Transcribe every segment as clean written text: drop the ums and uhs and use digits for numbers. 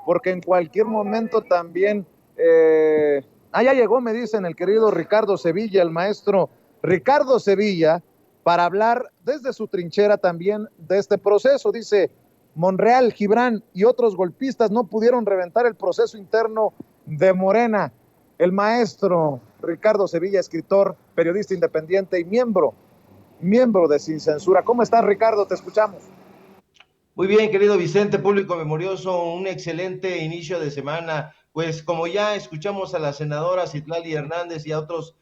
porque en cualquier momento también, ya llegó, me dicen, el querido Ricardo Sevilla, el maestro Ricardo Sevilla, para hablar desde su trinchera también de este proceso. Dice, Monreal, Gibran y otros golpistas no pudieron reventar el proceso interno de Morena. El maestro Ricardo Sevilla, escritor, periodista independiente y miembro de Sin Censura. ¿Cómo estás, Ricardo? Te escuchamos. Muy bien, querido Vicente, público memorioso, un excelente inicio de semana. Pues como ya escuchamos a la senadora Citlali Hernández y a otros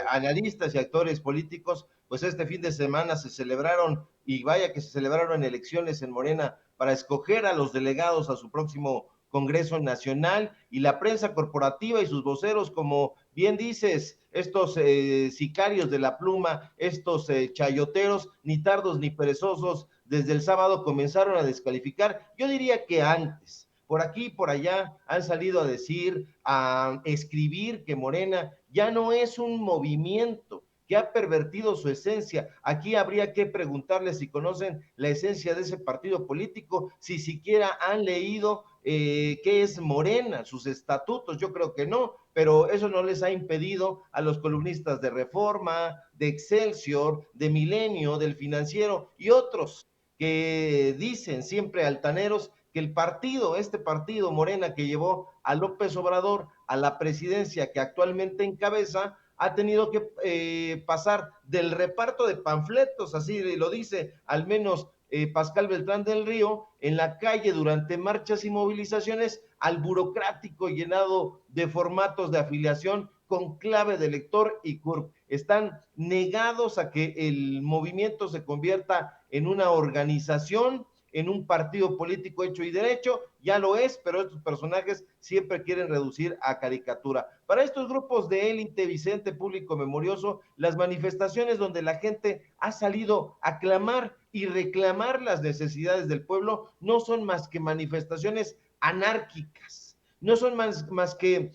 analistas y actores políticos, pues este fin de semana se celebraron, y vaya que se celebraron elecciones en Morena para escoger a los delegados a su próximo Congreso Nacional, y la prensa corporativa y sus voceros, como bien dices, estos sicarios de la pluma, estos chayoteros, ni tardos ni perezosos, desde el sábado comenzaron a descalificar. Yo diría que antes, por aquí y por allá, han salido a decir, a escribir que Morena ya no es un movimiento, que ha pervertido su esencia. Aquí habría que preguntarles si conocen la esencia de ese partido político, si siquiera han leído qué es Morena, sus estatutos. Yo creo que no, pero eso no les ha impedido a los columnistas de Reforma, de Excelsior, de Milenio, del Financiero y otros que dicen siempre altaneros que el partido, este partido Morena que llevó a López Obrador a la presidencia que actualmente encabeza, ha tenido que pasar del reparto de panfletos, así lo dice al menos Pascal Beltrán del Río, en la calle durante marchas y movilizaciones, al burocrático llenado de formatos de afiliación con clave de elector y CURP. Están negados a que el movimiento se convierta en una organización, en un partido político hecho y derecho. Ya lo es, pero estos personajes siempre quieren reducir a caricatura. Para estos grupos de élite, Vicente, público memorioso, las manifestaciones donde la gente ha salido a clamar y reclamar las necesidades del pueblo no son más que manifestaciones anárquicas, no son más que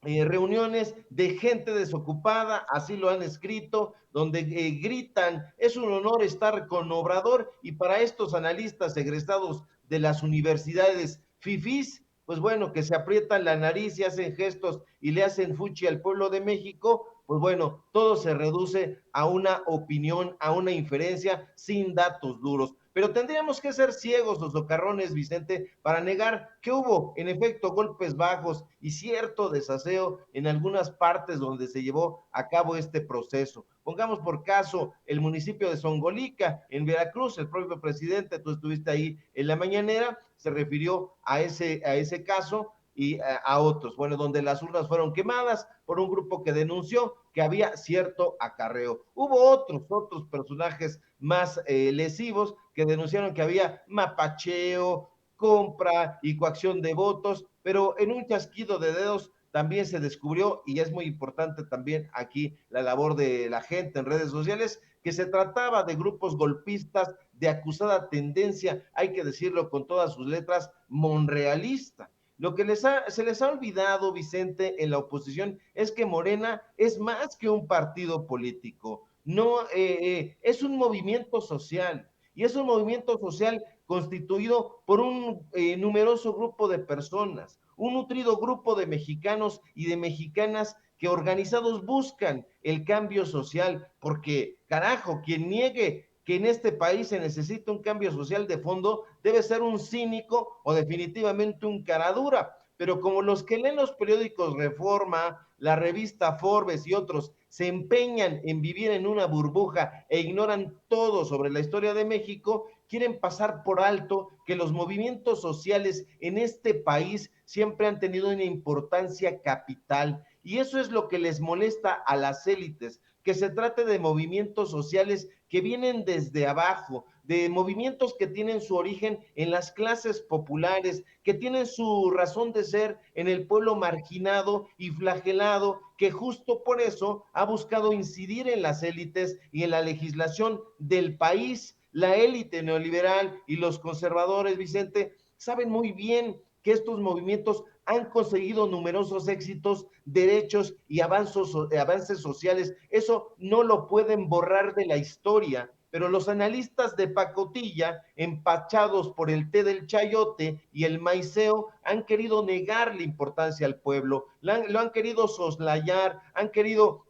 reuniones de gente desocupada, así lo han escrito, donde gritan, es un honor estar con Obrador, y para estos analistas egresados de las universidades fifís, pues bueno, que se aprietan la nariz y hacen gestos y le hacen fuchi al pueblo de México, pues bueno, todo se reduce a una opinión, a una inferencia sin datos duros. Pero tendríamos que ser ciegos los socarrones, Vicente, para negar que hubo, en efecto, golpes bajos y cierto desaseo en algunas partes donde se llevó a cabo este proceso. Pongamos por caso el municipio de Zongolica, en Veracruz. El propio presidente, tú estuviste ahí en la mañanera, se refirió a ese caso y a otros, bueno, donde las urnas fueron quemadas por un grupo que denunció que había cierto acarreo. Hubo otros personajes más lesivos que denunciaron que había mapacheo, compra y coacción de votos, pero en un chasquido de dedos también se descubrió, y es muy importante también aquí la labor de la gente en redes sociales, que se trataba de grupos golpistas de acusada tendencia, hay que decirlo con todas sus letras, monrealista. Lo que se les ha olvidado, Vicente, en la oposición es que Morena es más que un partido político, no es un movimiento social, y es un movimiento social constituido por un numeroso grupo de personas, un nutrido grupo de mexicanos y de mexicanas que organizados buscan el cambio social, porque carajo, quien niegue que en este país se necesita un cambio social de fondo debe ser un cínico o definitivamente un caradura. Pero como los que leen los periódicos Reforma, la revista Forbes y otros se empeñan en vivir en una burbuja e ignoran todo sobre la historia de México, quieren pasar por alto que los movimientos sociales en este país siempre han tenido una importancia capital, y eso es lo que les molesta a las élites, que se trate de movimientos sociales que vienen desde abajo, de movimientos que tienen su origen en las clases populares, que tienen su razón de ser en el pueblo marginado y flagelado, que justo por eso ha buscado incidir en las élites y en la legislación del país. La élite neoliberal y los conservadores, Vicente, saben muy bien que estos movimientos han conseguido numerosos éxitos, derechos y avances sociales. Eso no lo pueden borrar de la historia, pero los analistas de pacotilla, empachados por el té del chayote y el maiceo, han querido negar la importancia al pueblo, lo han querido soslayar, han querido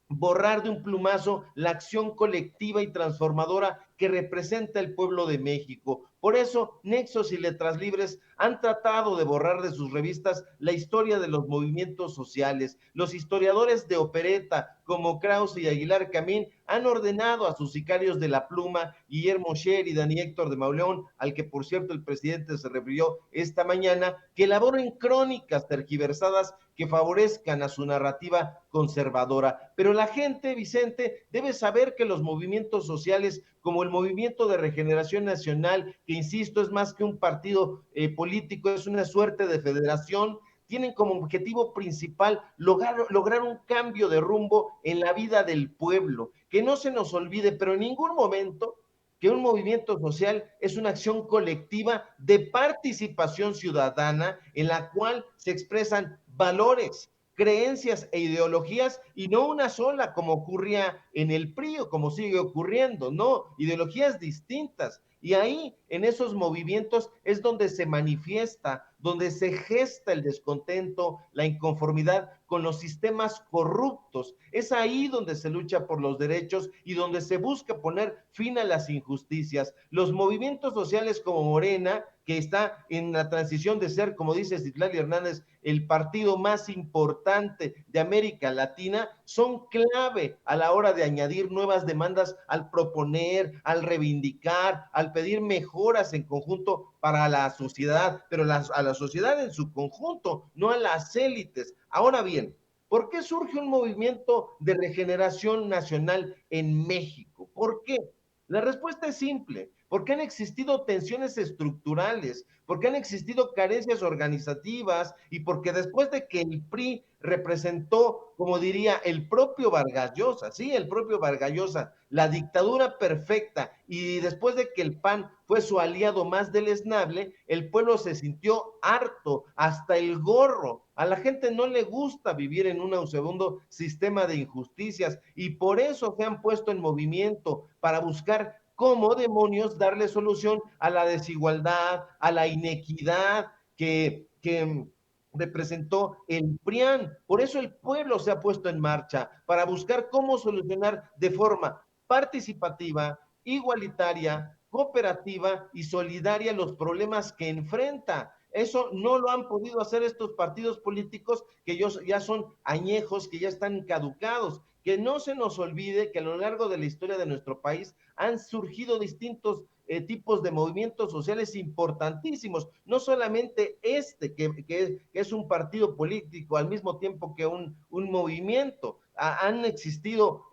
borrar de un plumazo la acción colectiva y transformadora que representa el pueblo de México. Por eso, Nexos y Letras Libres han tratado de borrar de sus revistas la historia de los movimientos sociales. Los historiadores de opereta, como Krause y Aguilar Camín, han ordenado a sus sicarios de la pluma, Guillermo Scher y Dani Héctor de Mauleón, al que por cierto el presidente se refirió esta mañana, que elaboren crónicas tergiversadas que favorezcan a su narrativa conservadora. Pero la gente, Vicente, debe saber que los movimientos sociales, como el Movimiento de Regeneración Nacional, que insisto, es más que un partido político, es una suerte de federación, tienen como objetivo principal lograr un cambio de rumbo en la vida del pueblo. Que no se nos olvide, pero en ningún momento, que un movimiento social es una acción colectiva de participación ciudadana en la cual se expresan valores, creencias e ideologías y no una sola como ocurría en el PRI o como sigue ocurriendo, no, ideologías distintas. Y ahí, en esos movimientos, es donde se manifiesta, donde se gesta el descontento, la inconformidad con los sistemas corruptos. Es ahí donde se lucha por los derechos y donde se busca poner fin a las injusticias. Los movimientos sociales como Morena, que está en la transición de ser, como dice Citlali Hernández, el partido más importante de América Latina, son clave a la hora de añadir nuevas demandas al proponer, al reivindicar, al pedir mejoras en conjunto para la sociedad, pero a la sociedad en su conjunto, no a las élites. Ahora bien, ¿por qué surge un movimiento de regeneración nacional en México? ¿Por qué? La respuesta es simple, porque han existido tensiones estructurales, porque han existido carencias organizativas y porque después de que el PRI representó, como diría el propio Vargas Llosa, sí, el propio Vargas Llosa, la dictadura perfecta, y después de que el PAN fue su aliado más deleznable, el pueblo se sintió harto, hasta el gorro. A la gente no le gusta vivir en un segundo sistema de injusticias y por eso se han puesto en movimiento para buscar cómo demonios darle solución a la desigualdad, a la inequidad que representó el PRIAN. Por eso el pueblo se ha puesto en marcha para buscar cómo solucionar de forma participativa, igualitaria, cooperativa y solidaria los problemas que enfrenta. Eso no lo han podido hacer estos partidos políticos que ya son añejos, que ya están caducados. Que no se nos olvide que a lo largo de la historia de nuestro país han surgido distintos tipos de movimientos sociales importantísimos, no solamente que es un partido político al mismo tiempo que un movimiento. Han existido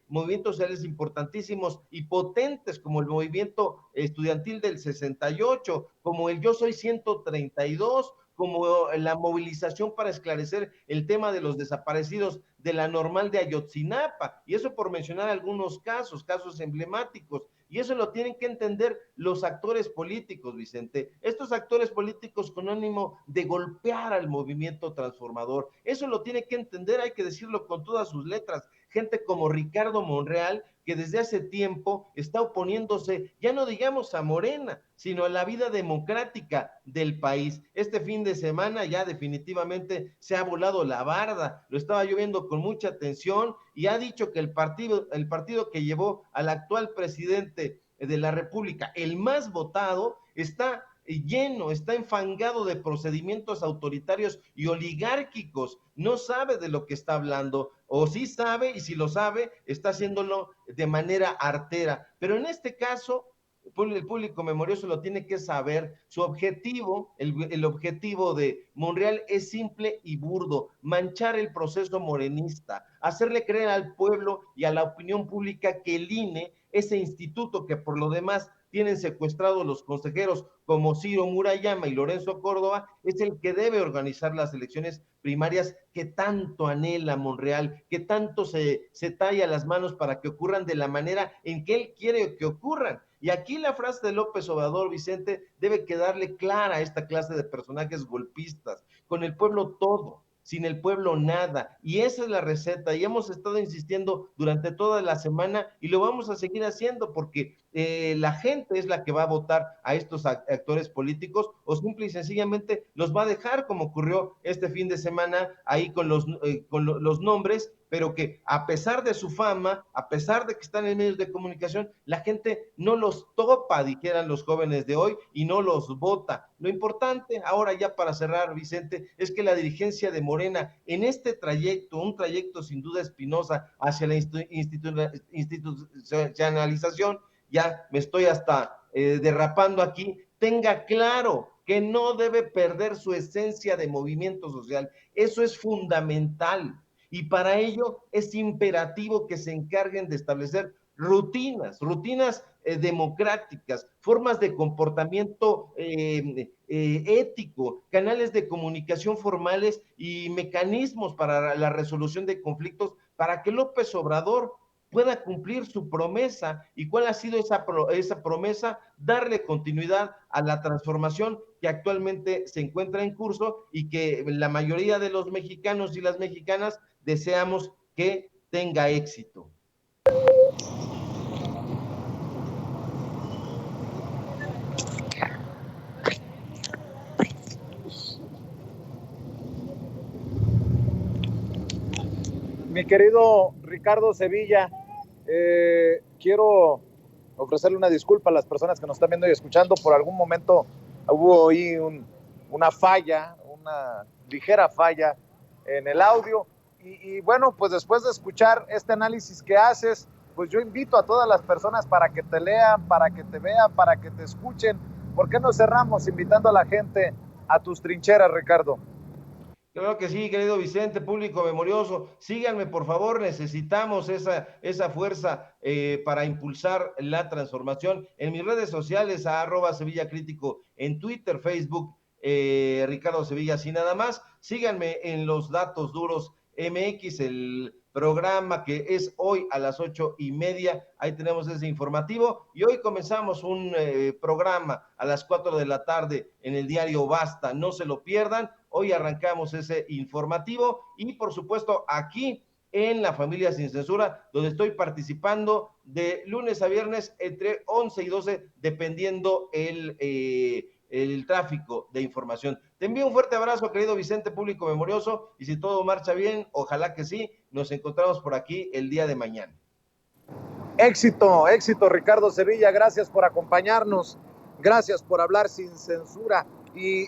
movimientos sociales importantísimos y potentes como el movimiento estudiantil del 68, como el Yo Soy 132, como la movilización para esclarecer el tema de los desaparecidos de la Normal de Ayotzinapa, y eso por mencionar algunos casos emblemáticos. Y eso lo tienen que entender los actores políticos, Vicente. Estos actores políticos con ánimo de golpear al movimiento transformador. Eso lo tiene que entender, hay que decirlo con todas sus letras. Gente como Ricardo Monreal, que desde hace tiempo está oponiéndose, ya no digamos a Morena, sino a la vida democrática del país. Este fin de semana ya definitivamente se ha volado la barda, lo estaba yo viendo con mucha atención y ha dicho que el partido que llevó al actual presidente de la República, el más votado, está lleno, está enfangado de procedimientos autoritarios y oligárquicos, no sabe de lo que está hablando, o sí sabe, y si lo sabe, está haciéndolo de manera artera. Pero en este caso, el público memorioso lo tiene que saber. Su objetivo, el objetivo de Monreal es simple y burdo: manchar el proceso morenista, hacerle creer al pueblo y a la opinión pública que el INE, ese instituto que por lo demás tienen secuestrados los consejeros como Ciro Murayama y Lorenzo Córdoba, es el que debe organizar las elecciones primarias que tanto anhela Monreal, que tanto se talla las manos para que ocurran de la manera en que él quiere que ocurran. Y aquí la frase de López Obrador, Vicente, debe quedarle clara a esta clase de personajes golpistas: con el pueblo todo, sin el pueblo nada. Y esa es la receta, y hemos estado insistiendo durante toda la semana y lo vamos a seguir haciendo porque la gente es la que va a votar a estos actores políticos o simple y sencillamente los va a dejar como ocurrió este fin de semana ahí con los nombres, pero que a pesar de su fama, a pesar de que están en medios de comunicación, la gente no los topa, dijeran los jóvenes de hoy, y no los vota. Lo importante, ahora ya para cerrar, Vicente, es que la dirigencia de Morena, en este trayecto, un trayecto sin duda espinosa hacia la institucionalización, ya me estoy hasta derrapando aquí, tenga claro que no debe perder su esencia de movimiento social. Eso es fundamental. Y para ello es imperativo que se encarguen de establecer rutinas democráticas, formas de comportamiento ético, canales de comunicación formales y mecanismos para la resolución de conflictos para que López Obrador pueda cumplir su promesa. ¿Y cuál ha sido esa promesa? Darle continuidad a la transformación que actualmente se encuentra en curso y que la mayoría de los mexicanos y las mexicanas deseamos que tenga éxito. Mi querido Ricardo Sevilla, quiero ofrecerle una disculpa a las personas que nos están viendo y escuchando. Por algún momento hubo ahí una falla, una ligera falla en el audio. Y bueno, pues después de escuchar este análisis que haces, pues yo invito a todas las personas para que te lean, para que te vean, para que te escuchen. ¿Por qué no cerramos invitando a la gente a tus trincheras, Ricardo? Claro que sí, querido Vicente, público memorioso. Síganme, por favor, necesitamos esa fuerza para impulsar la transformación. En mis redes sociales, a @Sevilla Crítico, en Twitter, Facebook, Ricardo Sevilla, así nada más. Síganme en los datos duros MX, el programa que es hoy a las 8:30. Ahí tenemos ese informativo. Y hoy comenzamos un programa a las 4 de la tarde en el diario Basta. No se lo pierdan. Hoy arrancamos ese informativo y por supuesto aquí en La Familia Sin Censura, donde estoy participando de lunes a viernes entre 11 y 12, dependiendo el tráfico de información. Te envío un fuerte abrazo, querido Vicente, público memorioso, y si todo marcha bien, ojalá que sí, nos encontramos por aquí el día de mañana. Éxito, éxito, Ricardo Sevilla. Gracias por acompañarnos. Gracias por hablar sin censura. Y